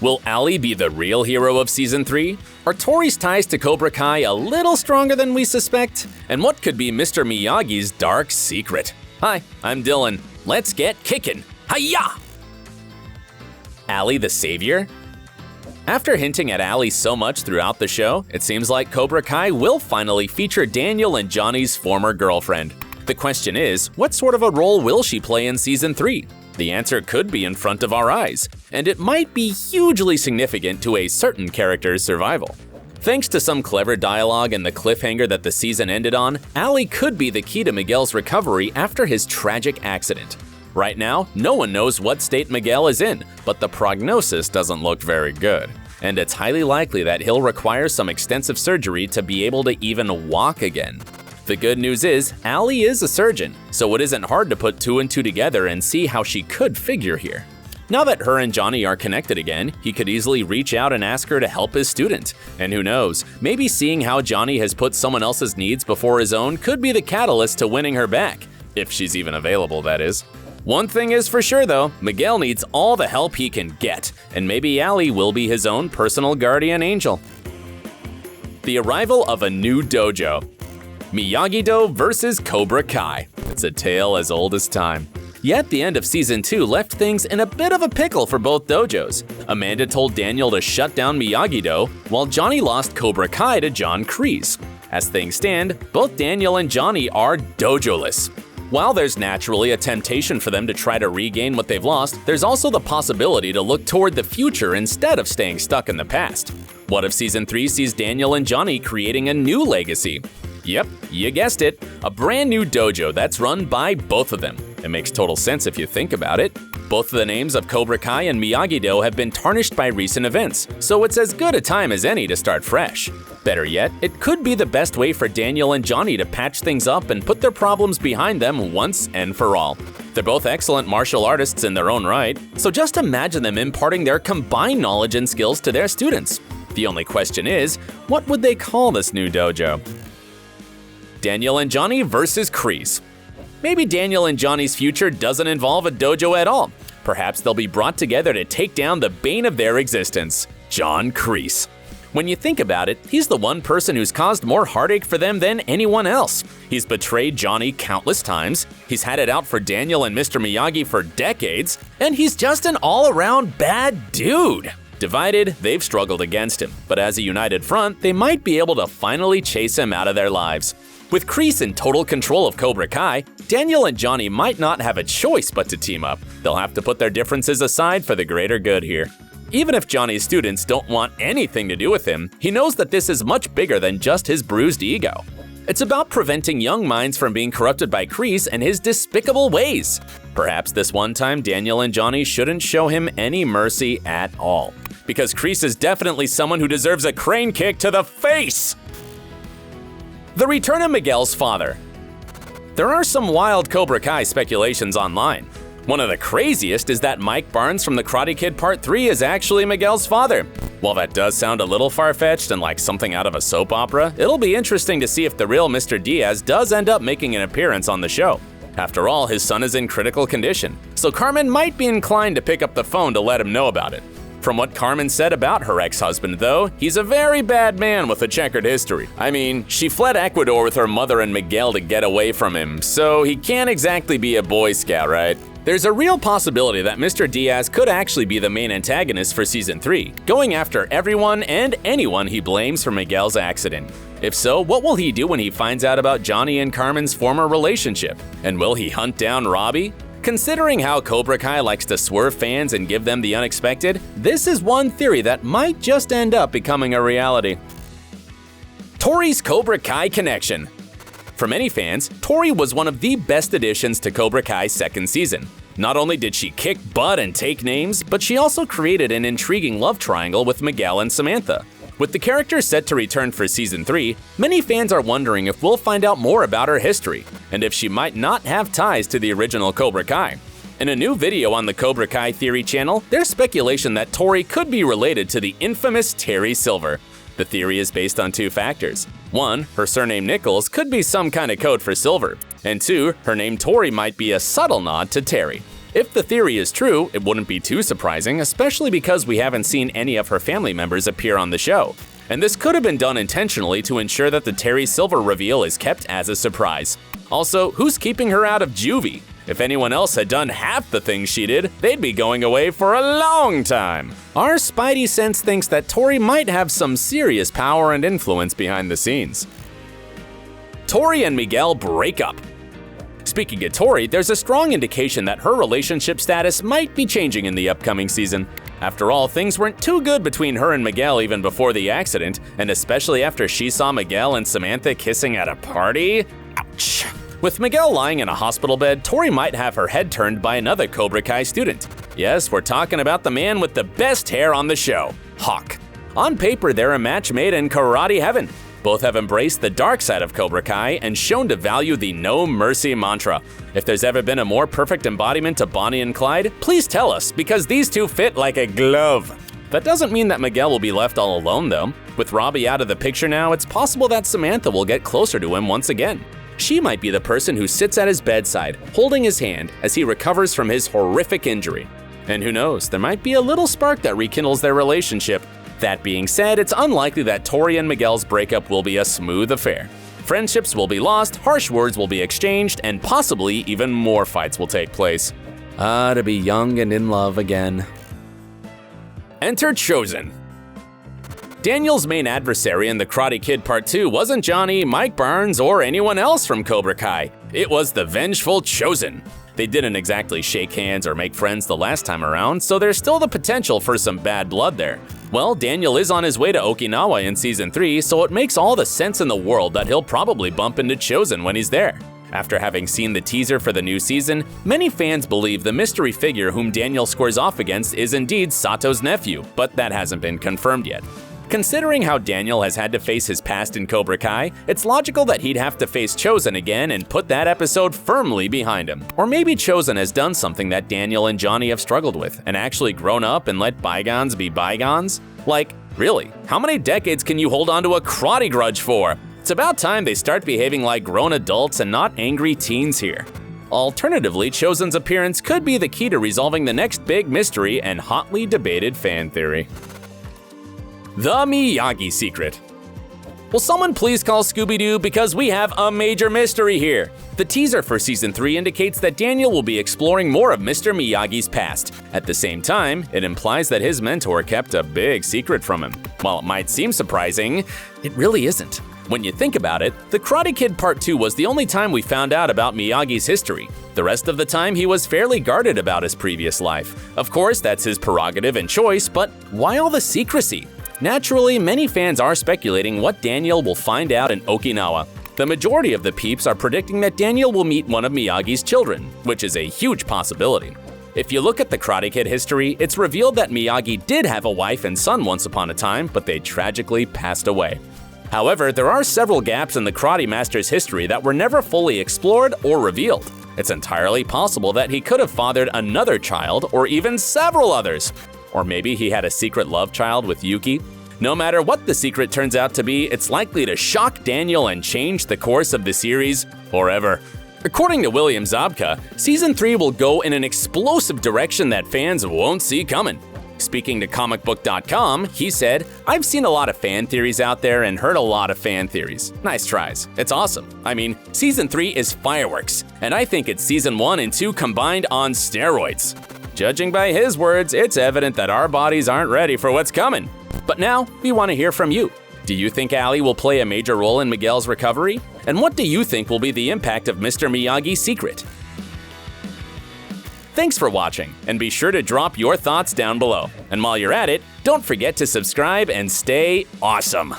Will Ali be the real hero of Season 3? Are Tori's ties to Cobra Kai a little stronger than we suspect? And what could be Mr. Miyagi's dark secret? Hi, I'm Dylan. Let's get kickin'. Hi-ya! Ali the Savior? After hinting at Ali so much throughout the show, it seems like Cobra Kai will finally feature Daniel and Johnny's former girlfriend. The question is, what sort of a role will she play in Season 3? The answer could be in front of our eyes, and it might be hugely significant to a certain character's survival. Thanks to some clever dialogue and the cliffhanger that the season ended on, Ali could be the key to Miguel's recovery after his tragic accident. Right now, no one knows what state Miguel is in, but the prognosis doesn't look very good. And it's highly likely that he'll require some extensive surgery to be able to even walk again. The good news is, Ali is a surgeon, so it isn't hard to put 2 and 2 together and see how she could figure here. Now that her and Johnny are connected again, he could easily reach out and ask her to help his student. And who knows, maybe seeing how Johnny has put someone else's needs before his own could be the catalyst to winning her back. If she's even available, that is. One thing is for sure though, Miguel needs all the help he can get, and maybe Ali will be his own personal guardian angel. The arrival of a new dojo. Miyagi-Do versus Cobra Kai. It's a tale as old as time. Yet the end of Season 2 left things in a bit of a pickle for both dojos. Amanda told Daniel to shut down Miyagi-Do, while Johnny lost Cobra Kai to John Crease. As things stand, both Daniel and Johnny are dojoless. While there's naturally a temptation for them to try to regain what they've lost, there's also the possibility to look toward the future instead of staying stuck in the past. What if Season 3 sees Daniel and Johnny creating a new legacy? Yep, you guessed it, a brand new dojo that's run by both of them. It makes total sense if you think about it. Both of the names of Cobra Kai and Miyagi-Do have been tarnished by recent events, so it's as good a time as any to start fresh. Better yet, it could be the best way for Daniel and Johnny to patch things up and put their problems behind them once and for all. They're both excellent martial artists in their own right, so just imagine them imparting their combined knowledge and skills to their students. The only question is, what would they call this new dojo? Daniel and Johnny versus Crease. Maybe Daniel and Johnny's future doesn't involve a dojo at all. Perhaps they'll be brought together to take down the bane of their existence, John Crease. When you think about it, he's the one person who's caused more heartache for them than anyone else. He's betrayed Johnny countless times, he's had it out for Daniel and Mr. Miyagi for decades, and he's just an all-around bad dude. Divided, they've struggled against him, but as a united front, they might be able to finally chase him out of their lives. With Crease in total control of Cobra Kai, Daniel and Johnny might not have a choice but to team up. They'll have to put their differences aside for the greater good here. Even if Johnny's students don't want anything to do with him, he knows that this is much bigger than just his bruised ego. It's about preventing young minds from being corrupted by Crease and his despicable ways. Perhaps this one time Daniel and Johnny shouldn't show him any mercy at all. Because Crease is definitely someone who deserves a crane kick to the face! The return of Miguel's father. There are some wild Cobra Kai speculations online. One of the craziest is that Mike Barnes from The Karate Kid Part 3 is actually Miguel's father. While that does sound a little far-fetched and like something out of a soap opera, it'll be interesting to see if the real Mr. Diaz does end up making an appearance on the show. After all, his son is in critical condition, so Carmen might be inclined to pick up the phone to let him know about it. From what Carmen said about her ex-husband, though, he's a very bad man with a checkered history. I mean, she fled Ecuador with her mother and Miguel to get away from him, so he can't exactly be a Boy Scout, right? There's a real possibility that Mr. Diaz could actually be the main antagonist for Season 3, going after everyone and anyone he blames for Miguel's accident. If so, what will he do when he finds out about Johnny and Carmen's former relationship? And will he hunt down Robbie? Considering how Cobra Kai likes to swerve fans and give them the unexpected, this is one theory that might just end up becoming a reality. Tori's Cobra Kai connection. For many fans, Tori was one of the best additions to Cobra Kai's second season. Not only did she kick butt and take names, but she also created an intriguing love triangle with Miguel and Samantha. With the character set to return for Season 3, many fans are wondering if we'll find out more about her history, and if she might not have ties to the original Cobra Kai. In a new video on the Cobra Kai Theory channel, there's speculation that Tori could be related to the infamous Terry Silver. The theory is based on 2 factors. 1, her surname Nichols could be some kind of code for Silver, and 2, her name Tori might be a subtle nod to Terry. If the theory is true, it wouldn't be too surprising, especially because we haven't seen any of her family members appear on the show. And this could have been done intentionally to ensure that the Terry Silver reveal is kept as a surprise. Also, who's keeping her out of juvie? If anyone else had done half the things she did, they'd be going away for a long time. Our spidey sense thinks that Tori might have some serious power and influence behind the scenes. Tori and Miguel break up. Speaking of Tori, there's a strong indication that her relationship status might be changing in the upcoming season. After all, things weren't too good between her and Miguel even before the accident, and especially after she saw Miguel and Samantha kissing at a party. Ouch. With Miguel lying in a hospital bed, Tori might have her head turned by another Cobra Kai student. Yes, we're talking about the man with the best hair on the show, Hawk. On paper, they're a match made in karate heaven. Both have embraced the dark side of Cobra Kai and shown to value the no mercy mantra. If there's ever been a more perfect embodiment of Bonnie and Clyde, please tell us, because these two fit like a glove. That doesn't mean that Miguel will be left all alone though. With Robbie out of the picture now, it's possible that Samantha will get closer to him once again. She might be the person who sits at his bedside, holding his hand as he recovers from his horrific injury. And who knows, there might be a little spark that rekindles their relationship. That being said, it's unlikely that Tori and Miguel's breakup will be a smooth affair. Friendships will be lost, harsh words will be exchanged, and possibly even more fights will take place. To be young and in love again. Enter Chosen. Daniel's main adversary in The Karate Kid Part 2 wasn't Johnny, Mike Barnes, or anyone else from Cobra Kai. It was the vengeful Chosen. They didn't exactly shake hands or make friends the last time around, so there's still the potential for some bad blood there. Well, Daniel is on his way to Okinawa in Season 3, so it makes all the sense in the world that he'll probably bump into Chosen when he's there. After having seen the teaser for the new season, many fans believe the mystery figure whom Daniel squares off against is indeed Sato's nephew, but that hasn't been confirmed yet. Considering how Daniel has had to face his past in Cobra Kai, it's logical that he'd have to face Chosen again and put that episode firmly behind him. Or maybe Chosen has done something that Daniel and Johnny have struggled with, and actually grown up and let bygones be bygones? Like, really, how many decades can you hold on to a karate grudge for? It's about time they start behaving like grown adults and not angry teens here. Alternatively, Chosen's appearance could be the key to resolving the next big mystery and hotly debated fan theory. The Miyagi Secret. Will someone please call Scooby-Doo because we have a major mystery here? The teaser for Season 3 indicates that Daniel will be exploring more of Mr. Miyagi's past. At the same time, it implies that his mentor kept a big secret from him. While it might seem surprising, it really isn't. When you think about it, The Karate Kid Part 2 was the only time we found out about Miyagi's history. The rest of the time, he was fairly guarded about his previous life. Of course, that's his prerogative and choice, but why all the secrecy? Naturally, many fans are speculating what Daniel will find out in Okinawa. The majority of the peeps are predicting that Daniel will meet one of Miyagi's children, which is a huge possibility. If you look at the Karate Kid history, it's revealed that Miyagi did have a wife and son once upon a time, but they tragically passed away. However, there are several gaps in the Karate Master's history that were never fully explored or revealed. It's entirely possible that he could have fathered another child or even several others. Or maybe he had a secret love child with Yuki. No matter what the secret turns out to be, it's likely to shock Daniel and change the course of the series forever. According to William Zabka, Season 3 will go in an explosive direction that fans won't see coming. Speaking to comicbook.com, he said, "I've seen a lot of fan theories out there and heard a lot of fan theories. Nice tries. It's awesome. I mean, Season 3 is fireworks, and I think it's Season 1 and 2 combined on steroids." Judging by his words, it's evident that our bodies aren't ready for what's coming. But now, we want to hear from you. Do you think Ali will play a major role in Miguel's recovery? And what do you think will be the impact of Mr. Miyagi's secret? Thanks for watching, and be sure to drop your thoughts down below. And while you're at it, don't forget to subscribe and stay awesome.